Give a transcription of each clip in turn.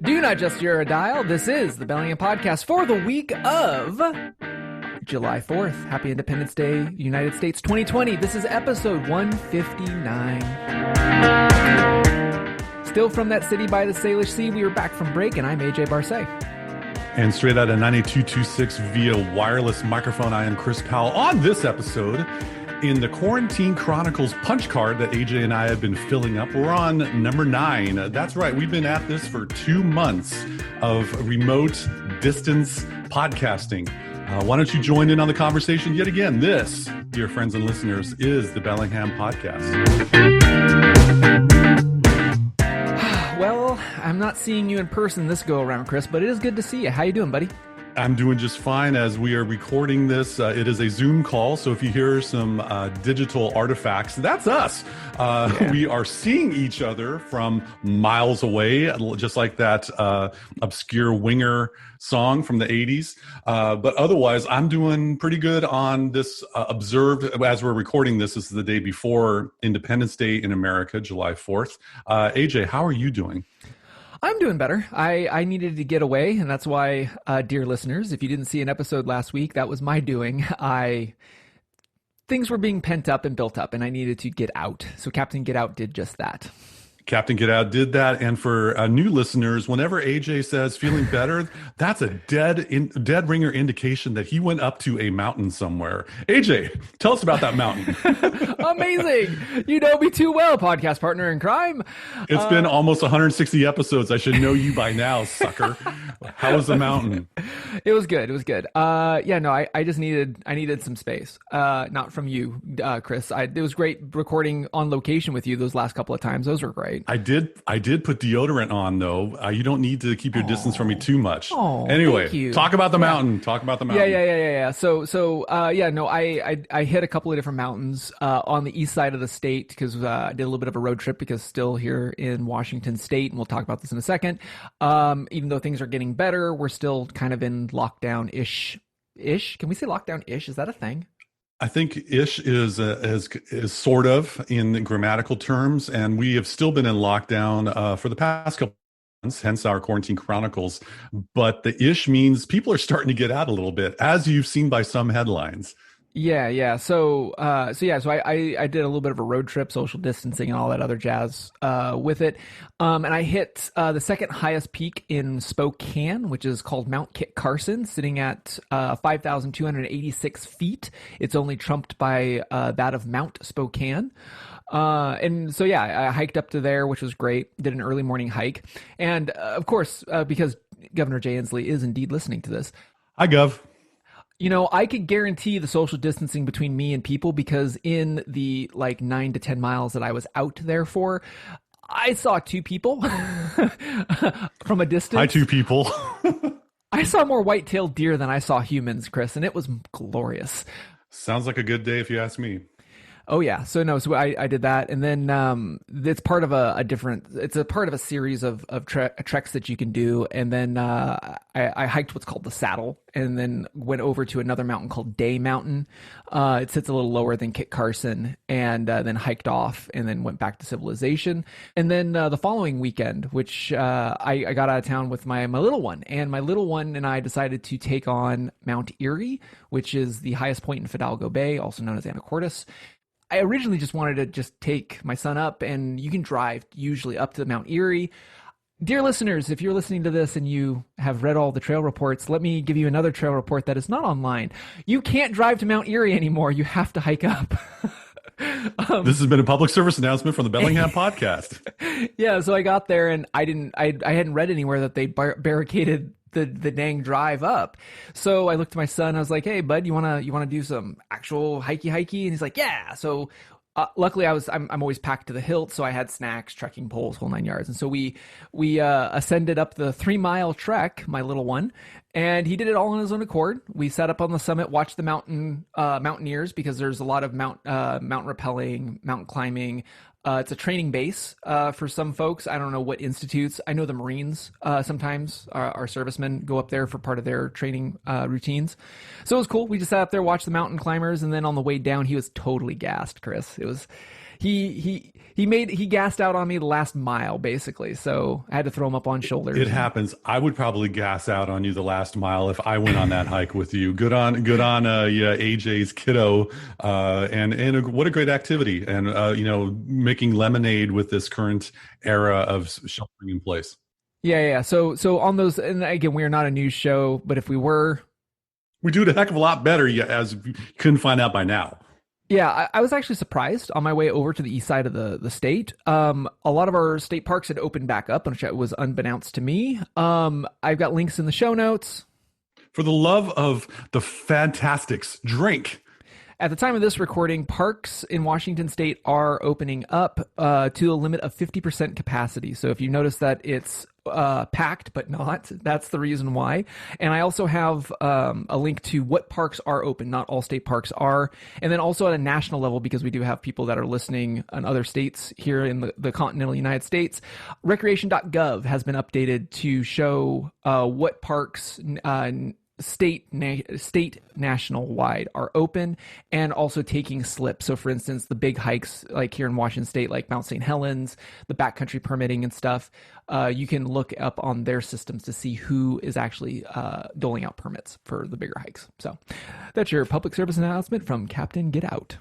Do not just hear a dial. This is the Bellingham Podcast for the week of July 4th. Happy Independence Day, United States 2020. This is episode 159. Still from that city by the Salish Sea, we are back from break, and I'm AJ Barcet. And straight out of 92.26 via wireless microphone, I am Chris Powell. On this episode, in the Quarantine Chronicles punch card that AJ and I have been filling up, we're on number 9. That's right, we've been at this for 2 months of remote distance podcasting. Why don't you join in on the conversation yet again? This, dear friends and listeners, is the Bellingham Podcast. Well, I'm not seeing you in person this go around, Chris, but it is good to see you. How you doing, buddy? I'm doing just fine as we are recording this. It is a Zoom call, so if you hear some digital artifacts, that's us. We are seeing each other from miles away, just like that obscure Winger song from the 80s. But otherwise, I'm doing pretty good on this observed, as we're recording this is the day before Independence Day in America, July 4th. AJ, how are you doing? I'm doing better. I needed to get away, and that's why, dear listeners, if you didn't see an episode last week, that was my doing. Things were being pent up and built up, and I needed to get out. So Captain Get Out did just that. Captain Get Out did that. And for new listeners, whenever AJ says feeling better, that's a dead ringer indication that he went up to a mountain somewhere. AJ, tell us about that mountain. Amazing. You know me too well, podcast partner in crime. It's been almost 160 episodes. I should know you by now, sucker. How was the mountain? It was good. It was good. I just needed some space. Not from you, Chris. It was great recording on location with you those last couple of times. Those were great. I did put deodorant on though. You don't need to keep your distance from me too much. Anyway, talk about the mountain. Talk about the mountain. Yeah. I hit a couple of different mountains on the east side of the state because I did a little bit of a road trip because still here in Washington State, and we'll talk about this in a second. Even though things are getting better, we're still kind of in lockdown-ish. Can we say lockdown-ish? Is that a thing? I think ish is sort of in grammatical terms, and we have still been in lockdown for the past couple months, hence our Quarantine Chronicles. But the ish means people are starting to get out a little bit, as you've seen by some headlines. Yeah. So I did a little bit of a road trip, social distancing and all that other jazz with it. And I hit the second highest peak in Spokane, which is called Mount Kit Carson, sitting at 5,286 feet. It's only trumped by that of Mount Spokane. I hiked up to there, which was great. Did an early morning hike. And of course, because Governor Jay Inslee is indeed listening to this. Hi, Gov. You know, I could guarantee the social distancing between me and people because in the 9 to 10 miles that I was out there for, I saw 2 people from a distance. Hi, 2 people. I saw more white-tailed deer than I saw humans, Chris, and it was glorious. Sounds like a good day if you ask me. Oh yeah, so I did that, and then it's part of it's a part of a series of treks that you can do, and then I hiked what's called the Saddle, and then went over to another mountain called Day Mountain. It sits a little lower than Kit Carson, and then hiked off, and then went back to civilization, and then the following weekend, which I got out of town with my little one, and my little one and I decided to take on Mount Erie, which is the highest point in Fidalgo Bay, also known as Anacortes. I originally just wanted to take my son up, and you can drive usually up to Mount Erie. Dear listeners, if you're listening to this and you have read all the trail reports, let me give you another trail report that is not online. You can't drive to Mount Erie anymore. You have to hike up. This has been a public service announcement from the Bellingham Podcast. Yeah, so I got there, and I hadn't read anywhere that they barricaded the dang drive up. So I looked at my son. I was like, "Hey, bud, you wanna do some actual hikey?" And he's like, "Yeah." So luckily, I'm always packed to the hilt, so I had snacks, trekking poles, whole 9 yards. And so we ascended up the 3-mile trek, my little one, and he did it all on his own accord. We sat up on the summit, watched the mountaineers, because there's a lot of mountain rappelling, mountain climbing. It's a training base for some folks. I don't know what institutes. I know the Marines sometimes, our servicemen, go up there for part of their training routines. So it was cool. We just sat up there, watched the mountain climbers, and then on the way down, he was totally gassed, Chris. He gassed out on me the last mile basically, so I had to throw him up on shoulders. It happens. I would probably gas out on you the last mile if I went on that hike with you. Good on yeah, AJ's kiddo, and what a great activity, and making lemonade with this current era of sheltering in place. Yeah. So on those, and again, we are not a news show, but if we were, we do it a heck of a lot better, as you couldn't find out by now. Yeah, I was actually surprised on my way over to the east side of the state. A lot of our state parks had opened back up, which was unbeknownst to me. I've got links in the show notes. For the love of the fantastics, drink. At the time of this recording, parks in Washington state are opening up to a limit of 50% capacity. So if you notice that it's packed but not, that's the reason why. And I also have a link to what parks are open. Not all state parks are. And then also at a national level, because we do have people that are listening in other states here in the continental United States, recreation.gov has been updated to show what parks state national wide are open and also taking slips. So for instance, the big hikes like here in Washington state, like Mount St. Helens, the backcountry permitting and stuff, you can look up on their systems to see who is actually doling out permits for the bigger hikes. So that's your public service announcement from Captain Get Out.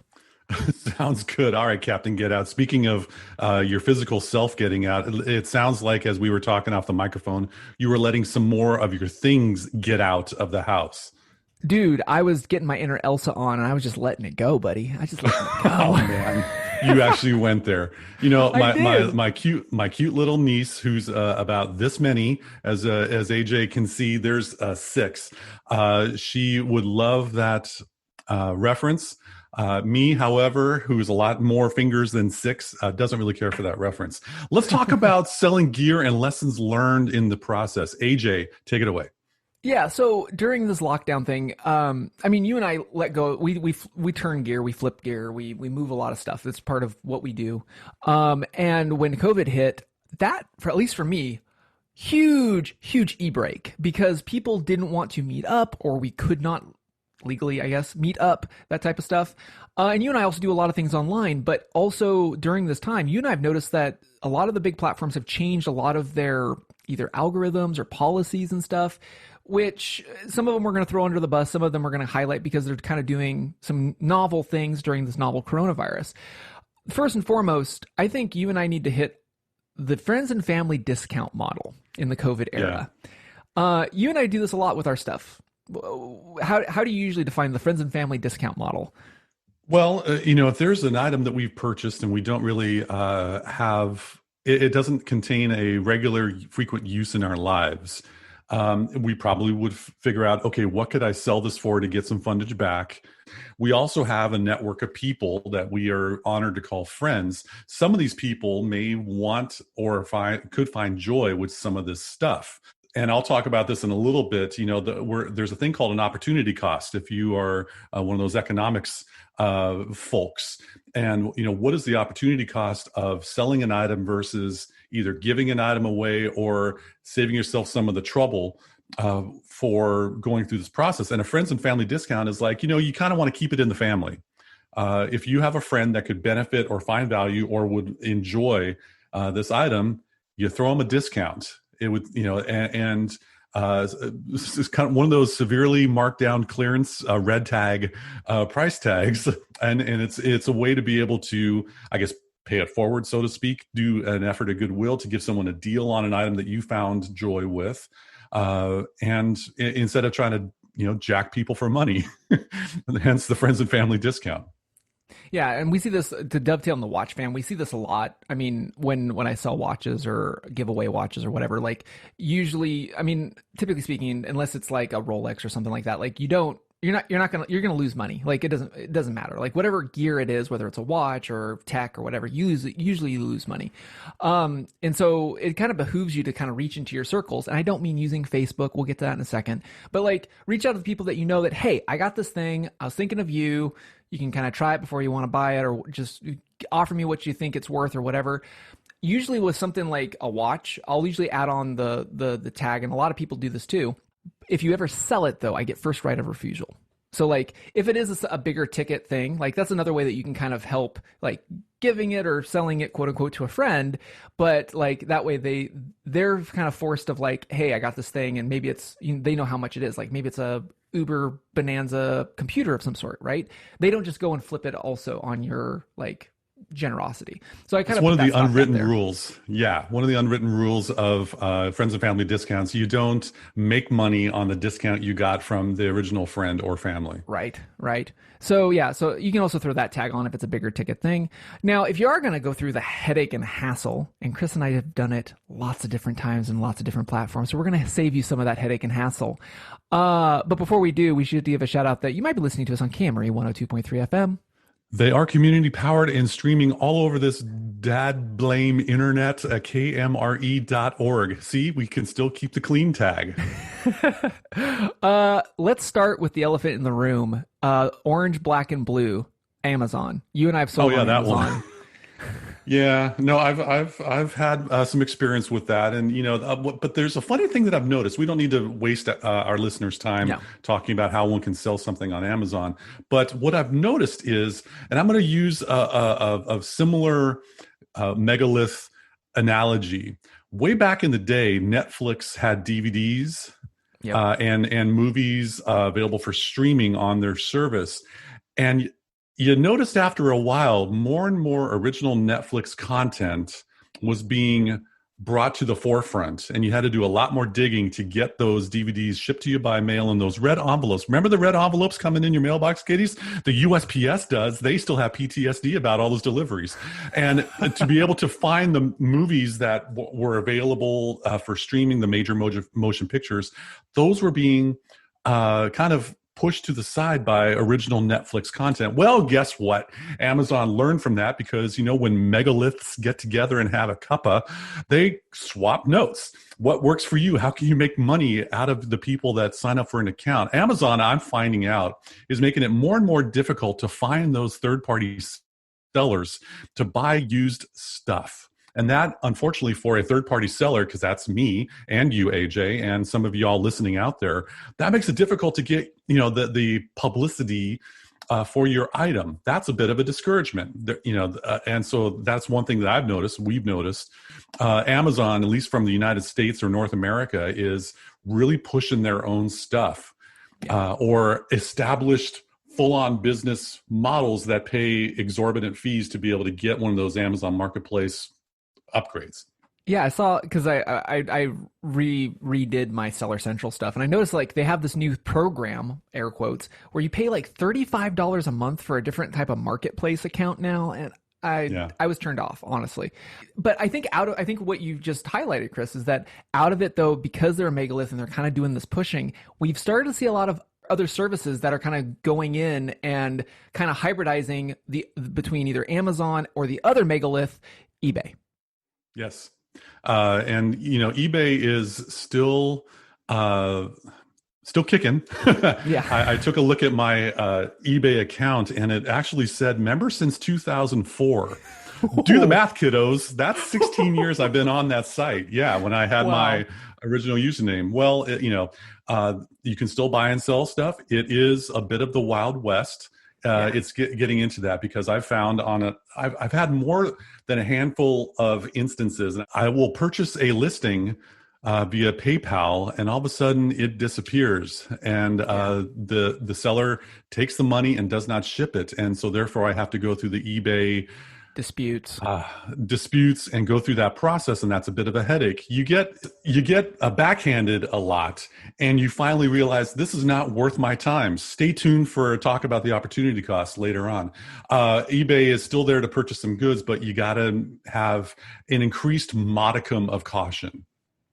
Sounds good. All right, Captain Get Out. Speaking of your physical self getting out, it sounds like as we were talking off the microphone, you were letting some more of your things get out of the house. Dude, I was getting my inner Elsa on and I was just letting it go, buddy. I just let it go. Oh man, you actually went there. My cute little niece, who's about this many, as AJ can see, there's 6. She would love that reference. Me, however, who's a lot more fingers than 6, doesn't really care for that reference. Let's talk about selling gear and lessons learned in the process. AJ, take it away. Yeah, so during this lockdown thing, you and I let go. We turn gear, we flip gear, we move a lot of stuff. That's part of what we do. And when COVID hit, that, at least for me, huge e-break, because people didn't want to meet up, or we could not legally, I guess, meet up, that type of stuff. And you and I also do a lot of things online, but also during this time, you and I have noticed that a lot of the big platforms have changed a lot of their either algorithms or policies and stuff, which some of them we're going to throw under the bus. Some of them we're going to highlight because they're kind of doing some novel things during this novel coronavirus. First and foremost, I think you and I need to hit the friends and family discount model in the COVID era. Yeah. You and I do this a lot with our stuff. How do you usually define the friends and family discount model? Well, if there's an item that we've purchased and we don't really have, it doesn't contain a regular, frequent use in our lives, we probably would figure out, okay, what could I sell this for to get some fundage back? We also have a network of people that we are honored to call friends. Some of these people may want or could find joy with some of this stuff. And I'll talk about this in a little bit. There's a thing called an opportunity cost if you are one of those economics folks. And, what is the opportunity cost of selling an item versus either giving an item away or saving yourself some of the trouble for going through this process? And a friends and family discount is like, you kind of want to keep it in the family. If you have a friend that could benefit or find value or would enjoy this item, you throw them a discount. It would, it's kind of one of those severely marked down clearance red tag price tags, and it's a way to be able to, I guess, pay it forward, so to speak, do an effort of goodwill to give someone a deal on an item that you found joy with, and instead of trying to jack people for money, hence the friends and family discount. Yeah, and we see this, to dovetail on the watch fan, we see this a lot. I mean, when I sell watches or give away watches or whatever, like usually, typically speaking, unless it's like a Rolex or something like that, like you're gonna lose money. Like it doesn't matter. Like whatever gear it is, whether it's a watch or tech or whatever, usually you lose money. And so it kind of behooves you to kind of reach into your circles. And I don't mean using Facebook. We'll get to that in a second. But like reach out to the people that you know that, hey, I got this thing. I was thinking of you. You can kind of try it before you want to buy it, or just offer me what you think it's worth or whatever. Usually with something like a watch, I'll usually add on the tag, and a lot of people do this too. If you ever sell it though, I get first right of refusal. So like if it is a bigger ticket thing, like that's another way that you can kind of help, like giving it or selling it, quote unquote, to a friend. But like that way they're kind of forced of like, hey, I got this thing, and maybe it's, they know how much it is. Like maybe it's a Uber Bonanza computer of some sort, right? They don't just go and flip it also on your like generosity. So I kind of one of put the that stock out unwritten there. rules. Yeah, one of the unwritten rules of friends and family discounts. You don't make money on the discount you got from the original friend or family. Right, right. So yeah, so you can also throw that tag on if it's a bigger ticket thing. Now, if you are going to go through the headache and hassle, and Chris and I have done it lots of different times and lots of different platforms, so we're going to save you some of that headache and hassle. But before we do, we should give a shout out that you might be listening to us on Camry 102.3 FM. They are community powered and streaming all over this dad blame internet at kmre.org. See, we can still keep the clean tag. Let's start with the elephant in the room. Orange, black, and blue. Amazon. You and I have sold on that Amazon. one. Yeah, no, I've had some experience with that, and but there's a funny thing that I've noticed. We don't need to waste our listeners' time talking about how one can sell something on Amazon. But what I've noticed is, and I'm going to use a similar megalith analogy. Way back in the day, Netflix had DVDs and movies available for streaming on their service, and you noticed after a while, more and more original Netflix content was being brought to the forefront, and you had to do a lot more digging to get those DVDs shipped to you by mail in those red envelopes. Remember the red envelopes coming in your mailbox, kiddies? The USPS does. They still have PTSD about all those deliveries. And to be able to find the movies that were available for streaming, the major motion pictures, those were being kind of pushed to the side by original Netflix content. Well, guess what? Amazon learned from that because, when megaliths get together and have a cuppa, they swap notes. What works for you? How can you make money out of the people that sign up for an account? Amazon, I'm finding out, is making it more and more difficult to find those third-party sellers to buy used stuff. And that, unfortunately, for a third-party seller, because that's me and you, AJ, and some of y'all listening out there, that makes it difficult to get, the publicity for your item. That's a bit of a discouragement, and so that's one thing that I've noticed. We've noticed Amazon, at least from the United States or North America, is really pushing their own stuff or established full-on business models that pay exorbitant fees to be able to get one of those Amazon Marketplace upgrades. Yeah, I saw, because I redid my Seller Central stuff, and I noticed like they have this new program, air quotes, where you pay like $35 a month for a different type of marketplace account now, and I was turned off, honestly. But I think what you just highlighted, Chris, is that out of it though, because they're a megalith and they're kind of doing this pushing, we've started to see a lot of other services that are kind of going in and kind of hybridizing between either Amazon or the other megalith, eBay. Yes. And eBay is still kicking. Yeah. I took a look at my eBay account, and it actually said member since 2004. Do the math, kiddos. That's 16 years I've been on that site. Yeah, when I had my original username. Well, you can still buy and sell stuff. It is a bit of the Wild West. It's getting into that because I've found I've had more than a handful of instances. I will purchase a listing via PayPal, and all of a sudden it disappears, and the seller takes the money and does not ship it, and so therefore I have to go through the eBay disputes and go through that process, and that's a bit of a headache. You get backhanded a lot, and you finally realize this is not worth my time. Stay tuned for a talk about the opportunity cost later on. eBay is still there to purchase some goods, but you got to have an increased modicum of caution.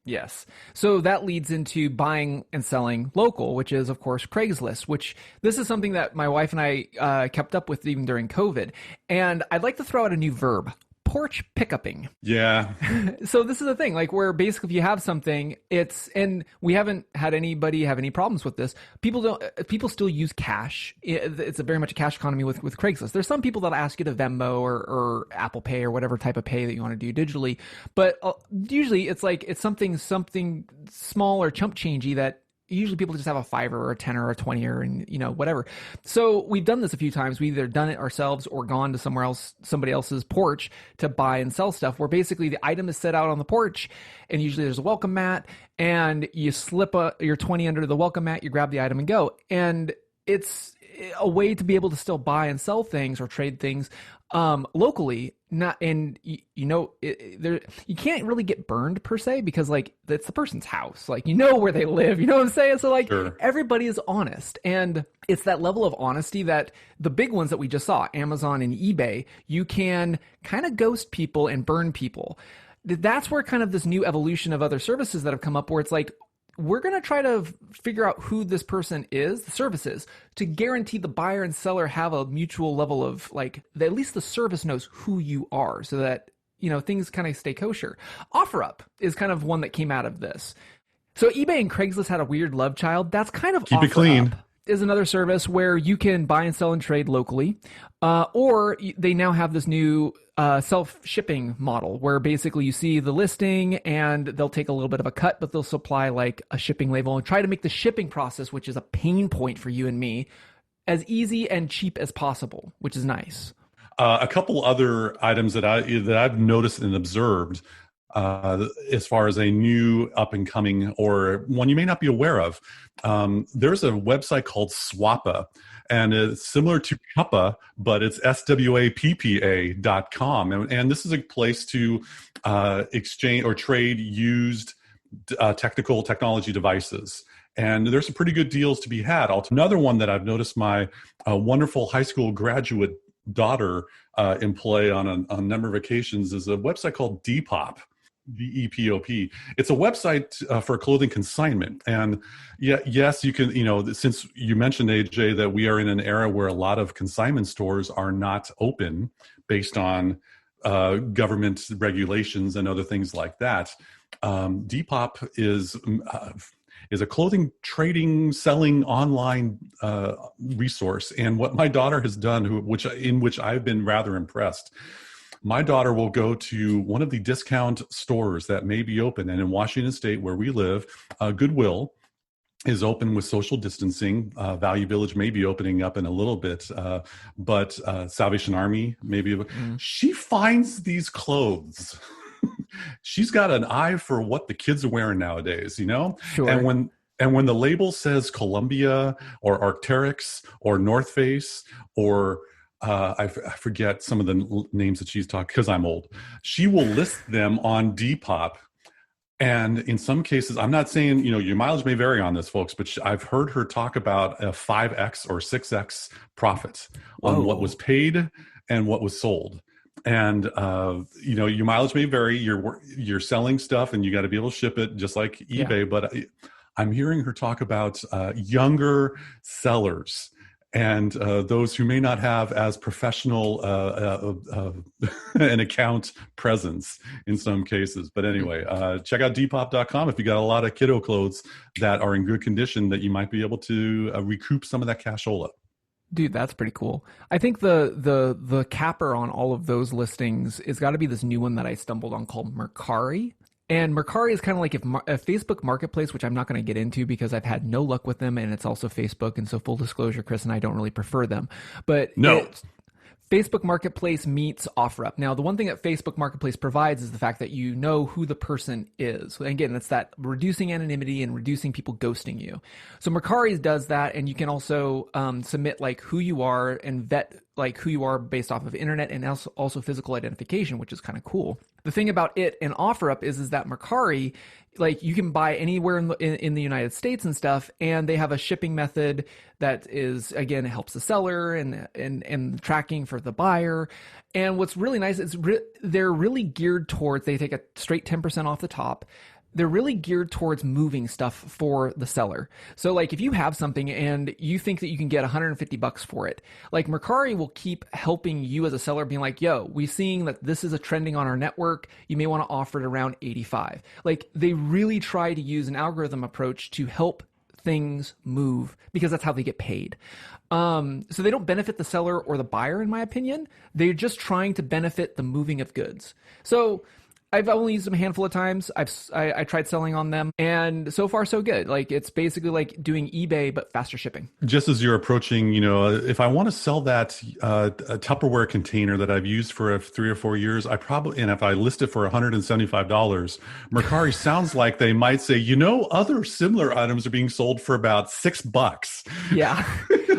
Yes. So that leads into buying and selling local, which is, of course, Craigslist, which this is something that my wife and I kept up with even during COVID. And I'd like to throw out a new verb. Porch pickuping. Yeah. So this is the thing, like where basically if you have something, and we haven't had anybody have any problems with this. People still use cash. It's a very much a cash economy with Craigslist. There's some people that ask you to Venmo or Apple Pay or whatever type of pay that you want to do digitally. But usually it's something small or chump changey that usually people just have a $5 or a $10 or a $20 and whatever. So we've done this a few times. We either done it ourselves or gone to somebody else's porch to buy and sell stuff, where basically the item is set out on the porch, and usually there's a welcome mat, and you slip your 20 under the welcome mat, you grab the item and go. And it's a way to be able to still buy and sell things or trade things locally. You can't really get burned per se, because like it's the person's house, like where they live, you know what I'm saying? So like sure. Everybody is honest, and it's that level of honesty that the big ones that we just saw, Amazon and eBay, you can kind of ghost people and burn people. That's where kind of this new evolution of other services that have come up, where it's like, we're going to try to figure out who this person is, the services, to guarantee the buyer and seller have a mutual level of like, at least the service knows who you are, so that, things kind of stay kosher. OfferUp is kind of one that came out of this. So eBay and Craigslist had a weird love child. That's kind of Keep it clean. Is another service where you can buy and sell and trade locally, or they now have this new self-shipping model where basically you see the listing and they'll take a little bit of a cut, but they'll supply like a shipping label and try to make the shipping process, which is a pain point for you and me, as easy and cheap as possible, which is nice. A couple other items that I've noticed and observed as far as a new up and coming, or one you may not be aware of. There's a website called Swappa, and it's similar to Cuppa, but it's swappa.com. And this is a place to exchange or trade used technology devices. And there's some pretty good deals to be had. Another one that I've noticed my wonderful high school graduate daughter employ on a number of occasions is a website called Depop. DEPOP. It's a website for clothing consignment. And yes, you can, since you mentioned, AJ, that we are in an era where a lot of consignment stores are not open based on government regulations and other things like that. Depop is a clothing trading, selling online resource. And what my daughter has done, in which I've been rather impressed, my daughter will go to one of the discount stores that may be open. And in Washington State, where we live, Goodwill is open with social distancing. Value Village may be opening up in a little bit, but Salvation Army maybe. Mm-hmm. She finds these clothes. She's got an eye for what the kids are wearing nowadays, Sure. And when the label says Columbia or Arc'teryx or North Face or I forget some of the names that she's talking, because I'm old. She will list them on Depop. And in some cases, I'm not saying, your mileage may vary on this, folks, but I've heard her talk about a 5X or 6X profit on what was paid and what was sold. And, your mileage may vary. You're selling stuff and you got to be able to ship it just like eBay. Yeah. But I'm hearing her talk about younger sellers and those who may not have as professional an account presence in some cases. But anyway, check out Depop.com if you got a lot of kiddo clothes that are in good condition that you might be able to recoup some of that cashola. Dude, that's pretty cool. I think the capper on all of those listings is got to be this new one that I stumbled on called Mercari. And Mercari is kind of like a Facebook Marketplace, which I'm not going to get into because I've had no luck with them, and it's also Facebook. And so full disclosure, Chris and I don't really prefer them. But Facebook Marketplace meets OfferUp. Now, the one thing that Facebook Marketplace provides is the fact that you know who the person is. And again, it's that reducing anonymity and reducing people ghosting you. So Mercari does that, and you can also submit like who you are and vet like who you are based off of internet and also physical identification, which is kind of cool. The thing about it and OfferUp is that Mercari, like you can buy anywhere in the United States and stuff, and they have a shipping method that is, again, it helps the seller and tracking for the buyer. And what's really nice is they're really geared towards, they take a straight 10% off the top. They're really geared towards moving stuff for the seller. So like if you have something and you think that you can get $150 for it, like Mercari will keep helping you as a seller being like, yo, we're seeing that this is a trending on our network. You may want to offer it around 85. Like they really try to use an algorithm approach to help things move because that's how they get paid. So they don't benefit the seller or the buyer, in my opinion. They're just trying to benefit the moving of goods. So I've only used them a handful of times. I tried selling on them, and so far so good. Like it's basically like doing eBay but faster shipping. Just as you're approaching, if I want to sell that a Tupperware container that I've used for 3 or 4 years, and if I list it for $175, Mercari sounds like they might say, other similar items are being sold for about $6. Yeah.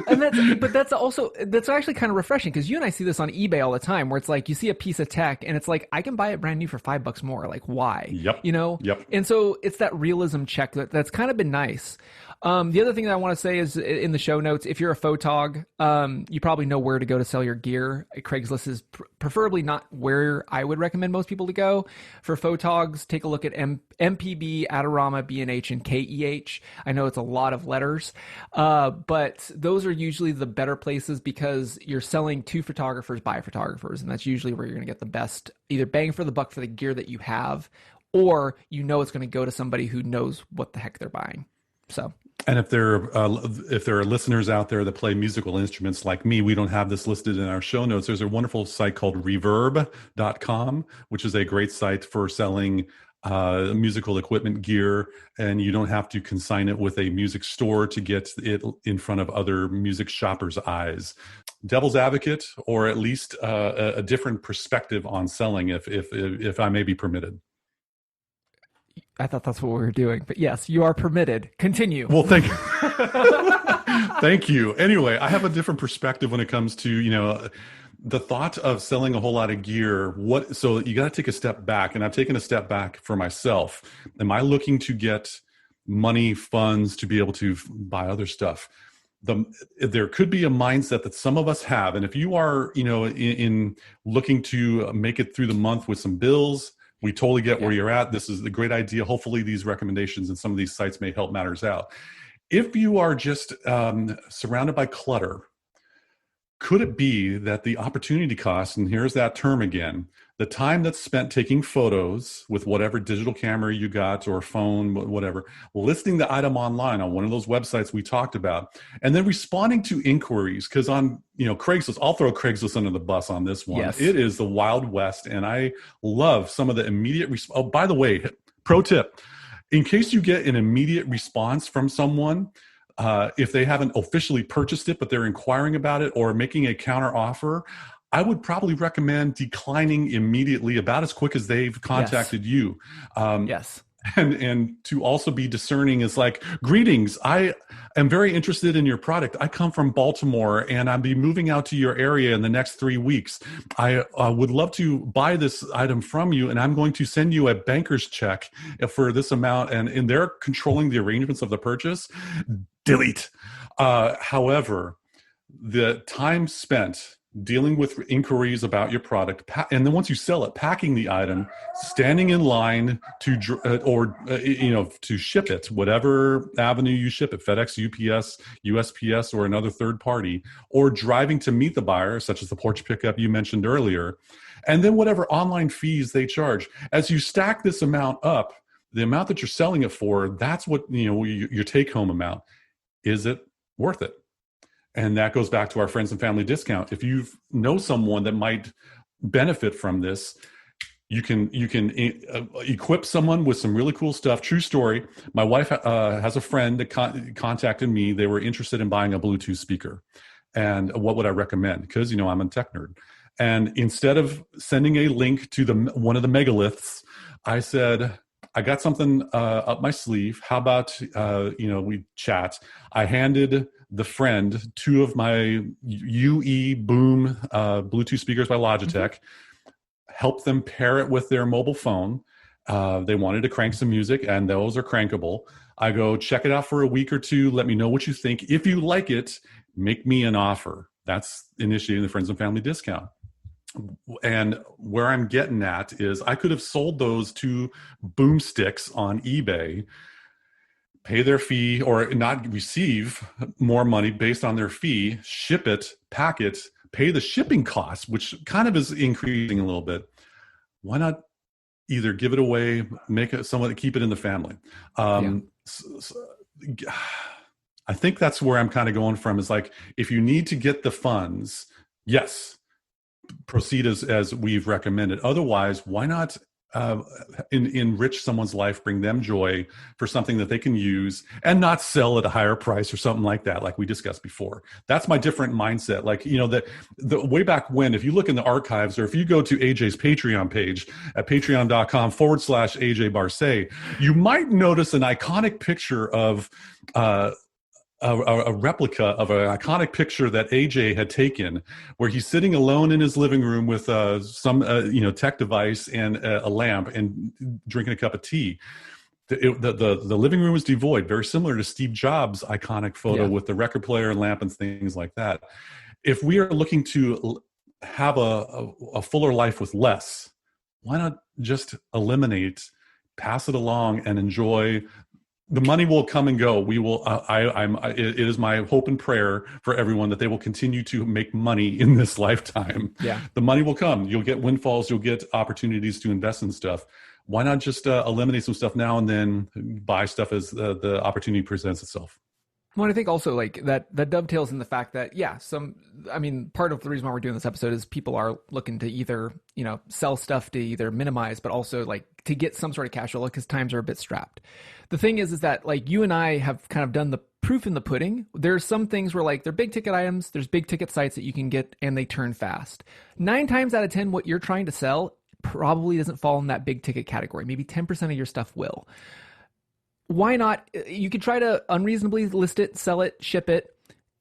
And that's actually kind of refreshing, because you and I see this on eBay all the time, where it's like you see a piece of tech and it's like, I can buy it brand new for $5 more. Like, why? Yep. Yep. And so it's that realism check that's kind of been nice. The other thing that I want to say is, in the show notes, if you're a photog, you probably know where to go to sell your gear. Craigslist is preferably not where I would recommend most people to go. For photogs, take a look at MPB, Adorama, B&H, and KEH. I know it's a lot of letters, but those are usually the better places, because you're selling to photographers by photographers, and that's usually where you're going to get the best either bang for the buck for the gear that you have, or it's going to go to somebody who knows what the heck they're buying. So. And if there are listeners out there that play musical instruments like me, we don't have this listed in our show notes. There's a wonderful site called reverb.com, which is a great site for selling musical equipment gear, and you don't have to consign it with a music store to get it in front of other music shoppers' eyes. Devil's advocate, or at least a different perspective on selling, if I may be permitted. I thought that's what we were doing, but yes, you are permitted. Continue. Well, thank you. Thank you. Anyway, I have a different perspective when it comes to, the thought of selling a whole lot of gear. So you got to take a step back, and I've taken a step back for myself. Am I looking to get money, funds to be able to buy other stuff? There could be a mindset that some of us have. And if you are, in looking to make it through the month with some bills, we totally get where you're at. This is a great idea. Hopefully these recommendations and some of these sites may help matters out. If you are just surrounded by clutter, could it be that the opportunity cost, and here's that term again, the time that's spent taking photos with whatever digital camera you got or phone, whatever, listing the item online on one of those websites we talked about, and then responding to inquiries, because on Craigslist, I'll throw Craigslist under the bus on this one. Yes. It is the Wild West, and I love some of the immediate oh, by the way, pro tip, in case you get an immediate response from someone, if they haven't officially purchased it, but they're inquiring about it or making a counter offer, I would probably recommend declining immediately, about as quick as they've contacted you. Yes. And to also be discerning is like, greetings, I am very interested in your product. I come from Baltimore and I'll be moving out to your area in the next 3 weeks. I would love to buy this item from you, and I'm going to send you a banker's check for this amount. And they're controlling the arrangements of the purchase. Delete. However, the time spent dealing with inquiries about your product, and then once you sell it, packing the item, standing in line to ship it, whatever avenue you ship it, FedEx, UPS, USPS, or another third party, or driving to meet the buyer, such as the porch pickup you mentioned earlier, and then whatever online fees they charge. As you stack this amount up, the amount that you're selling it for, that's what your take-home amount. Is it worth it? And that goes back to our friends and family discount. If you know someone that might benefit from this, you can equip someone with some really cool stuff. True story. My wife has a friend that contacted me. They were interested in buying a Bluetooth speaker. And what would I recommend? Because, I'm a tech nerd. And instead of sending a link to one of the megaliths, I said, I got something up my sleeve. How about, we chat. I handed the friend 2 of my UE Boom Bluetooth speakers by Logitech, helped them pair it with their mobile phone. They wanted to crank some music, and those are crankable. I go, check it out for a week or 2. Let me know what you think. If you like it, make me an offer. That's initiating the friends and family discount. And where I'm getting at is I could have sold those 2 boomsticks on eBay, pay their fee, or not receive more money based on their fee, ship it, pack it, pay the shipping costs, which kind of is increasing a little bit. Why not either give it away, make it someone, keep it in the family? I think that's where I'm kind of going from, is like, if you need to get the funds, yes, proceed as we've recommended. Otherwise, why not uh, enrich someone's life, bring them joy for something that they can use and not sell at a higher price or something like that, like we discussed before. That's my different mindset. Like, you know, the way back when, if you look in the archives or if you go to AJ's Patreon page at patreon.com/AJ Barce, you might notice an iconic picture of a replica of an iconic picture that AJ had taken, where he's sitting alone in his living room with some tech device and a lamp and drinking a cup of tea. The living room was devoid, very similar to Steve Jobs' iconic photo with the record player and lamp and things like that. If we are looking to have a fuller life with less, why not just eliminate, pass it along, and enjoy? The money will come and go. We will. It is my hope and prayer for everyone that they will continue to make money in this lifetime. Yeah, the money will come. You'll get windfalls. You'll get opportunities to invest in stuff. Why not just eliminate some stuff now and then buy stuff as the opportunity presents itself? Well, I think also like that dovetails in the fact that, part of the reason why we're doing this episode is people are looking to either, sell stuff to either minimize, but also like to get some sort of cash flow because times are a bit strapped. The thing is that like you and I have kind of done the proof in the pudding. There's some things where like they're big ticket items. There's big ticket sites that you can get and they turn fast. 9 times out of 10, what you're trying to sell probably doesn't fall in that big ticket category. Maybe 10% of your stuff will. Why not? You could try to unreasonably list it, sell it, ship it,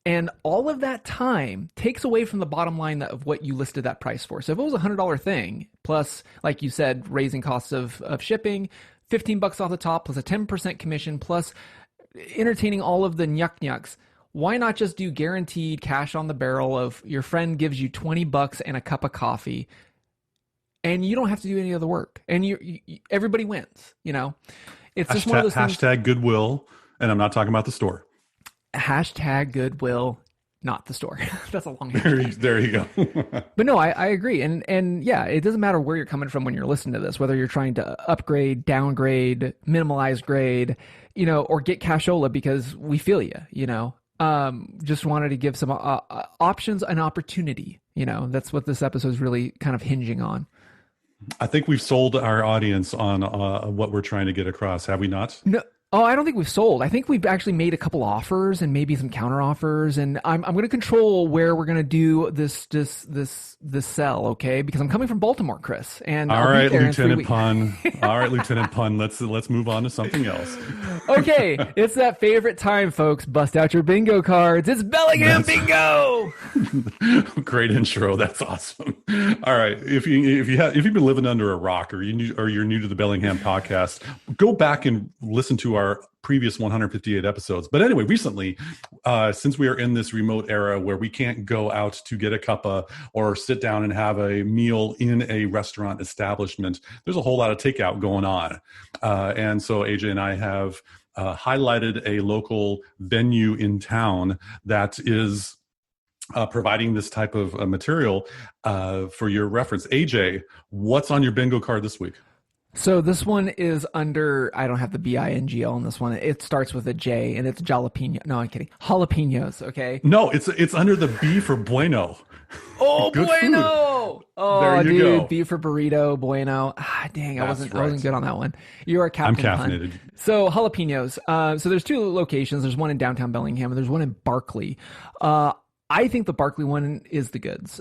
and all of that time takes away from the bottom line of what you listed that price for. So if it was a $100 thing, plus, like you said, raising costs of shipping, $15 off the top, plus a 10% commission, plus entertaining all of the nyucks, why not just do guaranteed cash on the barrel of your friend gives you $20 and a cup of coffee, and you don't have to do any other work, and everybody wins, It's just one of those things. Hashtag goodwill, and I'm not talking about the store. Hashtag goodwill, not the store. That's a long hashtag. There you go. But no, I agree. And yeah, it doesn't matter where you're coming from when you're listening to this, whether you're trying to upgrade, downgrade, minimalize grade, or get cashola because we feel you, just wanted to give some options and opportunity. That's what this episode is really kind of hinging on. I think we've sold our audience on what we're trying to get across, have we not? No. Oh, I don't think we've sold. I think we've actually made a couple offers and maybe some counter offers, and I'm going to control where we're going to do this sell, okay? Because I'm coming from Baltimore, Chris. And all right, Lieutenant Pun. All right, Lieutenant Pun. Let's move on to something else. Okay, it's that favorite time, folks. Bust out your bingo cards. It's Bellingham Bingo. Great intro. That's awesome. All right, if you've been living under a rock or you're new to the Bellingham podcast, go back and listen to our previous 158 episodes. But anyway, recently, since we are in this remote era where we can't go out to get a cuppa or sit down and have a meal in a restaurant establishment, there's a whole lot of takeout going on. And so AJ and I have highlighted a local venue in town that is providing this type of material for your reference. AJ, what's on your bingo card this week? So this one is under, I don't have the B-I-N-G-O on this one. It starts with a J and it's jalapeno. No, I'm kidding. Jalapenos, okay? No, it's under the B for bueno. Oh, Good bueno! Food. Oh, dude, go. B for burrito, bueno. Ah, dang, I wasn't good on that one. You are Captain I'm caffeinated. Pun. So jalapenos. So there's 2 locations. There's one in downtown Bellingham and there's one in Barkley. I think the Barkley one is the goods.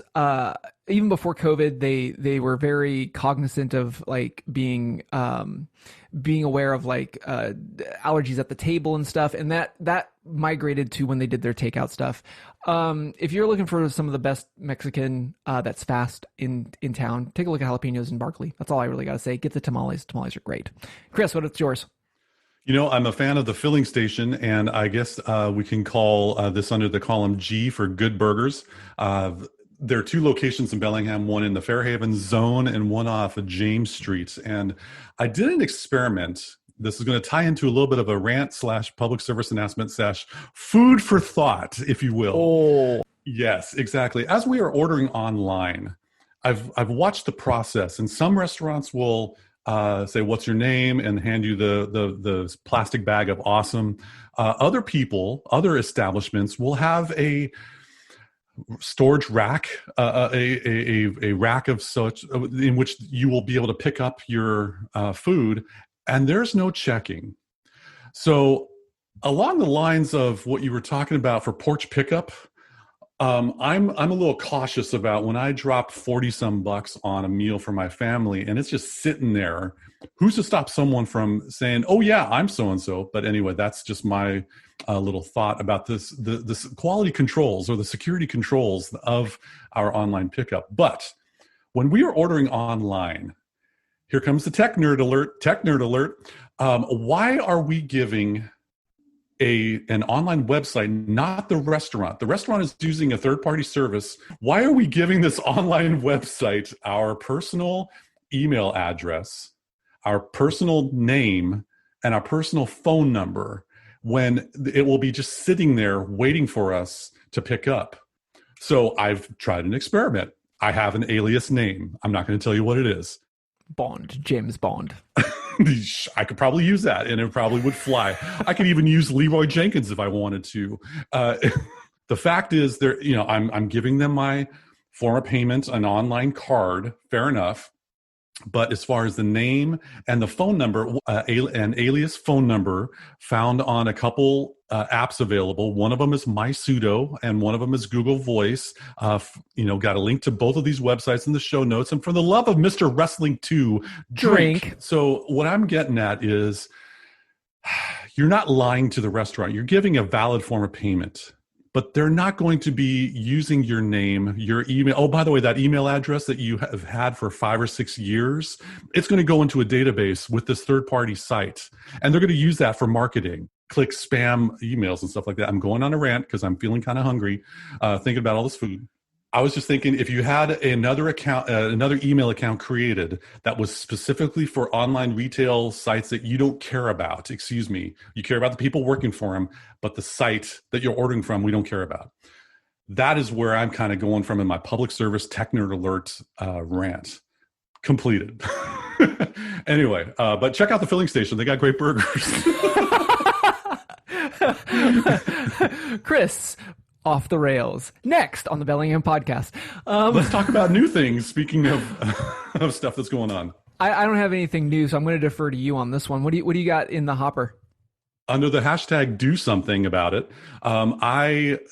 Even before COVID, they were very cognizant of like being aware of like allergies at the table and stuff, and that migrated to when they did their takeout stuff. If you're looking for some of the best Mexican that's fast in town, take a look at Jalapenos in Barkley. That's all I really got to say. Get the tamales. Tamales are great. Chris, what's yours? I'm a fan of the filling station, and I guess we can call this under the column G for Good Burgers. There are 2 locations in Bellingham, one in the Fairhaven zone and one off of James Street. And I did an experiment. This is going to tie into a little bit of a rant / public service announcement / food for thought, if you will. Oh, yes, exactly. As we are ordering online, I've watched the process, and some restaurants will say, "What's your name?" and hand you the plastic bag of awesome. Other establishments will have a storage rack, a rack of such in which you will be able to pick up your food, and there's no checking. So along the lines of what you were talking about for porch pickup, I'm a little cautious about when I drop 40 some bucks on a meal for my family and it's just sitting there. Who's to stop someone from saying, "Oh yeah, I'm so and so"? But anyway, that's just my little thought about this: the quality controls or the security controls of our online pickup. But when we are ordering online, here comes the tech nerd alert. Tech nerd alert. Why are we giving an online website, not the restaurant? The restaurant is using a third-party service. Why are we giving this online website our personal email address, our personal name, and our personal phone number when it will be just sitting there waiting for us to pick up? So I've tried an experiment. I have an alias name. I'm not going to tell you what it is. Bond, James Bond. I could probably use that and it probably would fly. I could even use Leroy Jenkins if I wanted to. The fact is, I'm giving them my form of payment, an online card, fair enough. But as far as the name and the phone number, an alias phone number found on a couple apps available. One of them is MySudo and one of them is Google Voice. Got a link to both of these websites in the show notes. And for the love of Mr. Wrestling 2, drink. So what I'm getting at is you're not lying to the restaurant. You're giving a valid form of payment. But they're not going to be using your name, your email. Oh, by the way, that email address that you have had for 5 or 6 years, it's going to go into a database with this third-party site. And they're going to use that for marketing. Click spam emails and stuff like that. I'm going on a rant because I'm feeling kind of hungry, thinking about all this food. I was just thinking, if you had another account, another email account created that was specifically for online retail sites that you don't care about, you care about the people working for them, but the site that you're ordering from, we don't care about. That is where I'm kind of going from in my public service tech nerd alert rant. Completed. Anyway, but check out the filling station. They got great burgers. Chris, off the rails. Next on the Bellingham podcast. Let's talk about new things. Speaking of stuff that's going on. I don't have anything new, so I'm going to defer to you on this one. What do you got in the hopper? Under the hashtag do something about it.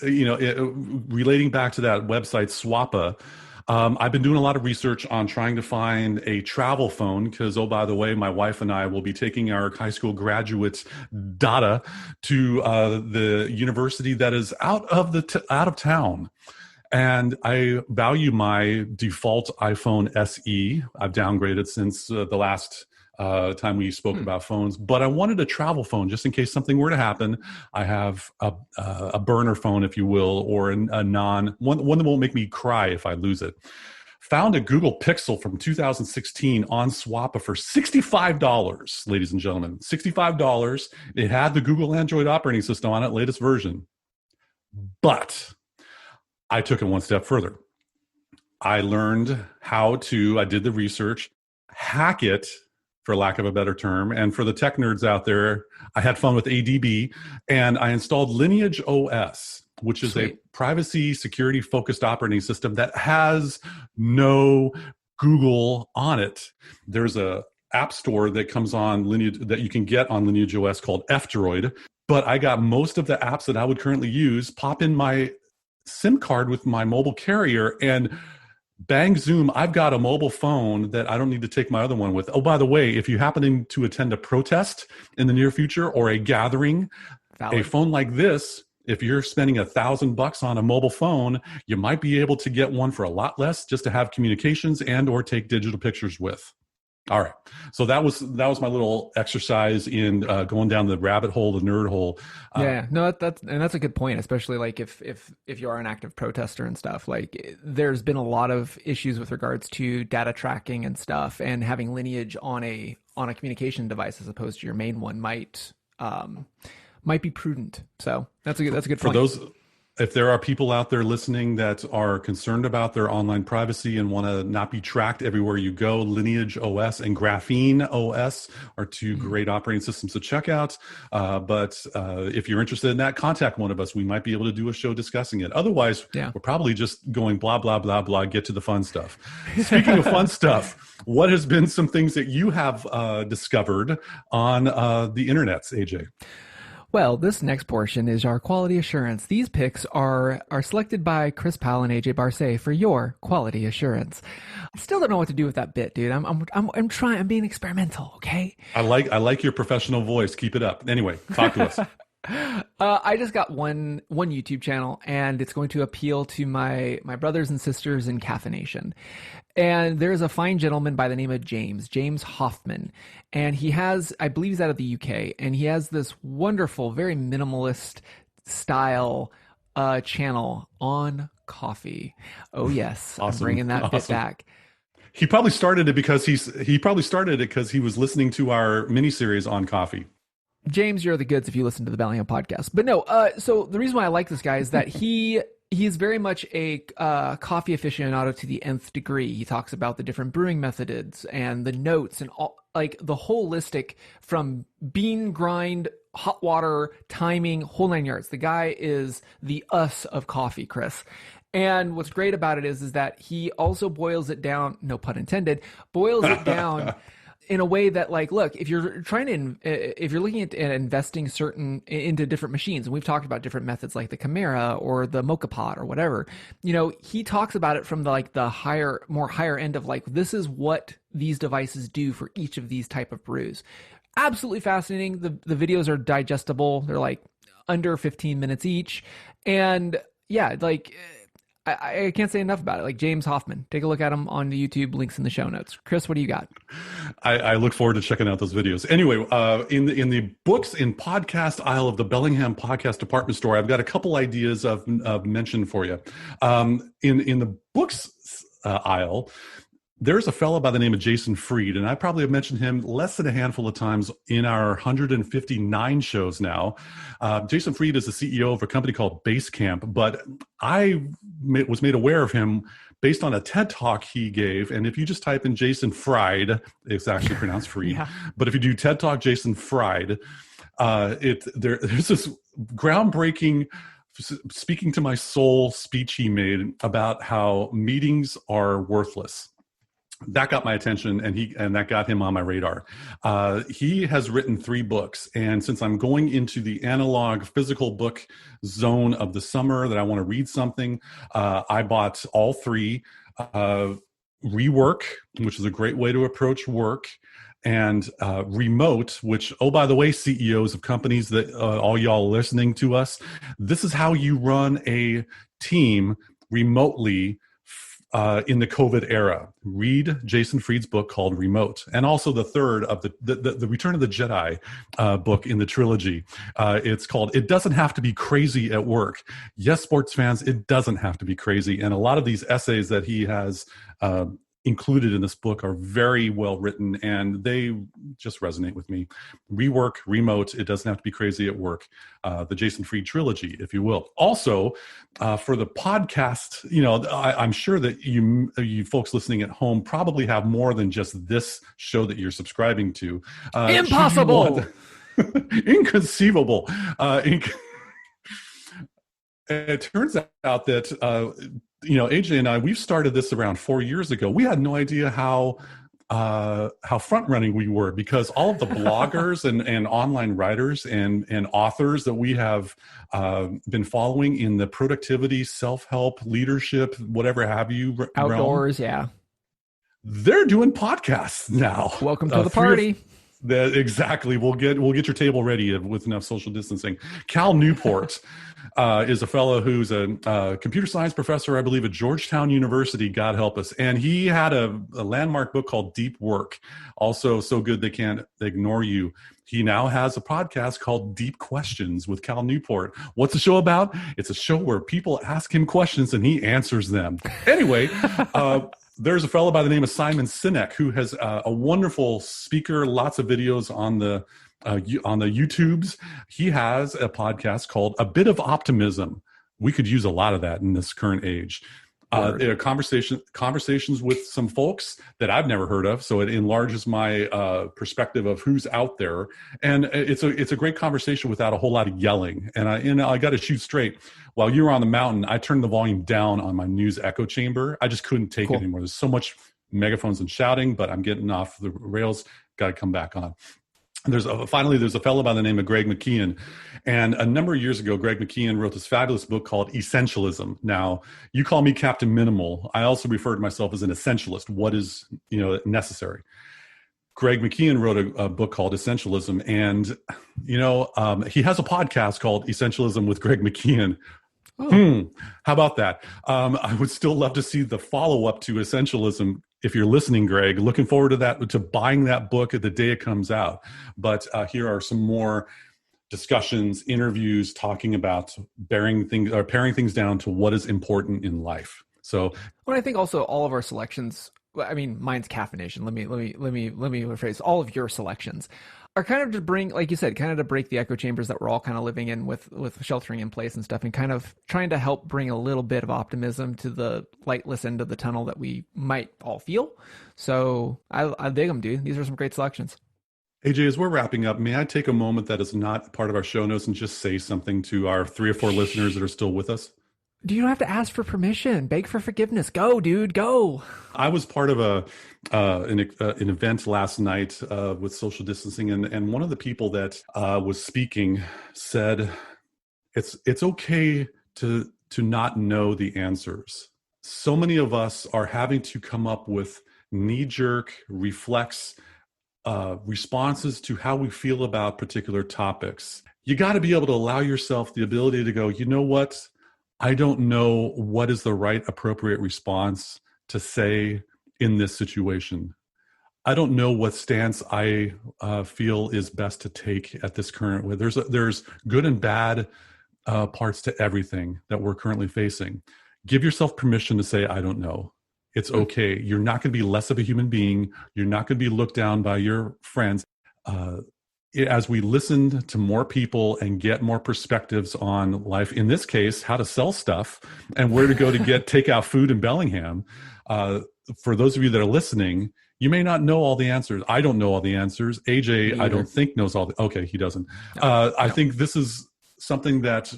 Relating back to that website Swappa, I've been doing a lot of research on trying to find a travel phone because, oh, by the way, my wife and I will be taking our high school graduates' data to the university that is out of town. And I value my default iPhone SE. I've downgraded since the last time we spoke about phones, but I wanted a travel phone just in case something were to happen. I have a burner phone, if you will, or one that won't make me cry if I lose it. Found a Google Pixel from 2016 on Swappa for $65, ladies and gentlemen. $65. It had the Google Android operating system on it, latest version. But I took it one step further. I learned I did the research, hack it, for lack of a better term. And for the tech nerds out there, I had fun with ADB and I installed Lineage OS, which is a privacy security focused operating system that has no Google on it. There's a app store that comes on Lineage that you can get on Lineage OS called F-Droid. But I got most of the apps that I would currently use, pop in my SIM card with my mobile carrier, and bang zoom, I've got a mobile phone that I don't need to take my other one with. Oh, by the way, if you happen to attend a protest in the near future or a gathering, a phone like this, if you're spending $1,000 on a mobile phone, you might be able to get one for a lot less just to have communications and or take digital pictures with. All right. So that was my little exercise in going down the rabbit hole, the nerd hole. That's a good point, especially like if you are an active protester and stuff. Like there's been a lot of issues with regards to data tracking and stuff, and having Lineage on a communication device as opposed to your main one might be prudent. So that's a good point. if there are people out there listening that are concerned about their online privacy and want to not be tracked everywhere you go, Lineage OS and Graphene OS are two great operating systems to check out. But if you're interested in that, contact one of us. We might be able to do a show discussing it. Otherwise, we're probably just going blah, blah, blah, blah, get to the fun stuff. Speaking of fun stuff, what has been some things that you have discovered on the internets, AJ? Well, this next portion is our quality assurance. These picks are selected by Chris Powell and AJ Barce for your quality assurance. I still don't know what to do with that bit, dude. I'm trying. I'm being experimental. Okay. I like your professional voice. Keep it up. Anyway, talk to us. I just got one YouTube channel, and it's going to appeal to my brothers and sisters in caffeination. And there's a fine gentleman by the name of James Hoffman. And he has, I believe he's out of the UK, and he has this wonderful, very minimalist style channel on coffee. Oh yes, awesome. I'm bringing that bit back. He probably started it because he was listening to our miniseries on coffee. James, you're the goods if you listen to the Bellingham podcast. But no, so the reason why I like this guy is that he's very much a coffee aficionado to the nth degree. He talks about the different brewing methods and the notes and all, like the holistic from bean grind, hot water, timing, whole nine yards. The guy is the us of coffee, Chris. And what's great about it is that he also boils it down, no pun intended, boils it down in a way that, like, look, if you're looking at investing into different machines, and we've talked about different methods like the Chimera or the Mocha Pot or whatever, he talks about it from the higher end of like, this is what these devices do for each of these type of brews. Absolutely fascinating. The videos are digestible. They're like under 15 minutes each. And yeah, like, I can't say enough about it. Like James Hoffman, take a look at him on the YouTube. Links in the show notes. Chris, what do you got? I look forward to checking out those videos. Anyway, in the books and podcast aisle of the Bellingham Podcast Department Store, I've got a couple ideas of mention for you. In the books aisle, there's a fellow by the name of Jason Fried, and I probably have mentioned him less than a handful of times in our 159 shows now. Jason Fried is the CEO of a company called Basecamp, but I was made aware of him based on a TED Talk he gave. And if you just type in Jason Fried, it's actually pronounced Fried. Yeah. But if you do TED Talk Jason Fried, there's this groundbreaking speaking to my soul speech he made about how meetings are worthless. That got my attention, and that got him on my radar. He has written 3 books, and since I'm going into the analog physical book zone of the summer that I want to read something, I bought all 3. Rework, which is a great way to approach work, and Remote, which, oh, by the way, CEOs of companies that all y'all listening to us, this is how you run a team remotely in the COVID era. Read Jason Fried's book called Remote, and also the third of the Return of the Jedi book in the trilogy. It's called It Doesn't Have to Be Crazy at Work. Yes, sports fans, it doesn't have to be crazy. And a lot of these essays that he has included in this book are very well written, and they just resonate with me. Rework, Remote, It Doesn't Have to Be Crazy at Work, the Jason Fried trilogy, if you will. Also, for the podcast, I'm sure that you folks listening at home probably have more than just this show that you're subscribing to. Impossible! Inconceivable. It turns out that AJ and I, we've started this around 4 years ago. We had no idea how front running we were, because all of the bloggers and online writers and authors that we have been following in the productivity, self-help, leadership, whatever have you, outdoors, realm, they're doing podcasts now. Welcome to the party. Exactly. We'll get your table ready with enough social distancing. Cal Newport is a fellow who's a computer science professor, I believe, at Georgetown University, God help us. And he had a landmark book called Deep Work, also so good they can't ignore you. He now has a podcast called Deep Questions with Cal Newport. What's the show about? It's a show where people ask him questions and he answers them. Anyway, there's a fellow by the name of Simon Sinek who has a wonderful speaker, lots of videos on the YouTubes. He has a podcast called A Bit of Optimism. we could use a lot of that in this current age. There are conversations with some folks that I've never heard of, so it enlarges my perspective of who's out there, and it's a great conversation without a whole lot of yelling. And I got to shoot straight. While you were on the mountain, I turned the volume down on my news echo chamber. I just couldn't take it anymore. There's so much megaphones and shouting, but I'm getting off the rails. Got to come back on. Finally, there's a fellow by the name of Greg McKeown. And a number of years ago, Greg McKeown wrote this fabulous book called Essentialism. Now, you call me Captain Minimal. I also refer to myself as an essentialist. What is, necessary? Greg McKeown wrote a book called Essentialism. And, he has a podcast called Essentialism with Greg McKeown. Oh. How about that? I would still love to see the follow-up to Essentialism. If you're listening, Greg, looking forward to buying that book the day it comes out. But here are some more discussions, interviews, talking about paring things down to what is important in life. So, well, I think also all of our selections. I mean, mine's caffeination. Let me rephrase. All of your selections are kind of to bring, like you said, kind of to break the echo chambers that we're all kind of living in with sheltering in place and stuff, and kind of trying to help bring a little bit of optimism to the lightless end of the tunnel that we might all feel. So I dig them, dude. These are some great selections. AJ, as we're wrapping up, may I take a moment that is not part of our show notes and just say something to our 3 or 4 listeners that are still with us? You don't have to ask for permission. Beg for forgiveness. Go, dude. Go. I was part of an event last night with social distancing, and one of the people that was speaking said, "It's okay to not know the answers." So many of us are having to come up with knee-jerk reflex responses to how we feel about particular topics. You got to be able to allow yourself the ability to go, you know what? I don't know what is the right appropriate response to say in this situation. I don't know what stance I feel is best to take at this current way. There's good and bad parts to everything that we're currently facing. Give yourself permission to say, I don't know. It's okay. You're not going to be less of a human being. You're not going to be looked down by your friends. As we listen to more people and get more perspectives on life, in this case, how to sell stuff and where to go to get takeout food in Bellingham, for those of you that are listening, you may not know all the answers. I don't know all the answers. AJ, I don't think knows all the, okay, he doesn't. I think this is something that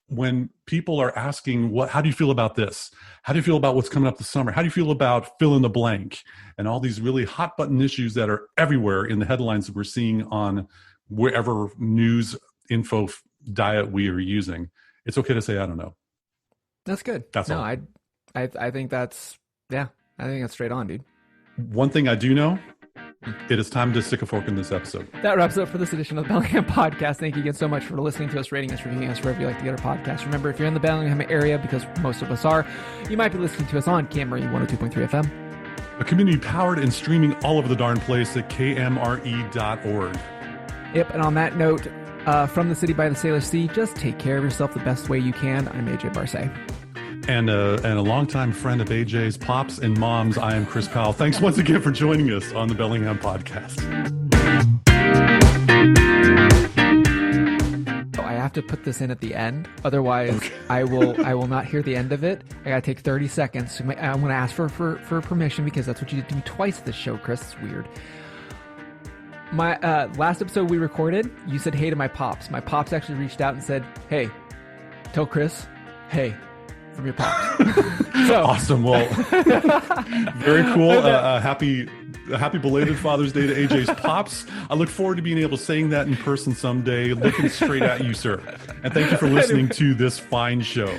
when people are asking, how do you feel about this? How do you feel about what's coming up this summer? How do you feel about fill in the blank? And all these really hot button issues that are everywhere in the headlines that we're seeing on wherever news info diet we are using. It's okay to say, I don't know. That's good. That's all. I think that's, I think that's straight on, dude. One thing I do know, it is time to stick a fork in this episode. That wraps up for this edition of the Bellingham Podcast. Thank you again so much for listening to us, rating us, reviewing us wherever you like to get our podcast. Remember, if you're in the Bellingham area, because most of us are, you might be listening to us on KMRE 102.3 FM. A community powered and streaming all over the darn place at kmre.org. Yep, and on that note, from the city by the Sailor Sea, just take care of yourself the best way you can. I'm AJ Barsay. And a longtime friend of AJ's pops and moms, I am Chris Powell. Thanks once again for joining us on the Bellingham Podcast. I have to put this in at the end, otherwise okay. I will not hear the end of it. I gotta take 30 seconds. I'm gonna ask for permission, because that's what you did to me twice this show, Chris. It's weird. My last episode we recorded, you said hey to my pops. My pops actually reached out and said, hey, tell Chris, hey, from your pops. So awesome. Well, very cool. Happy belated Father's Day to AJ's pops. I look forward to being able to saying that in person someday, looking straight at you, sir. And thank you for listening to this fine show.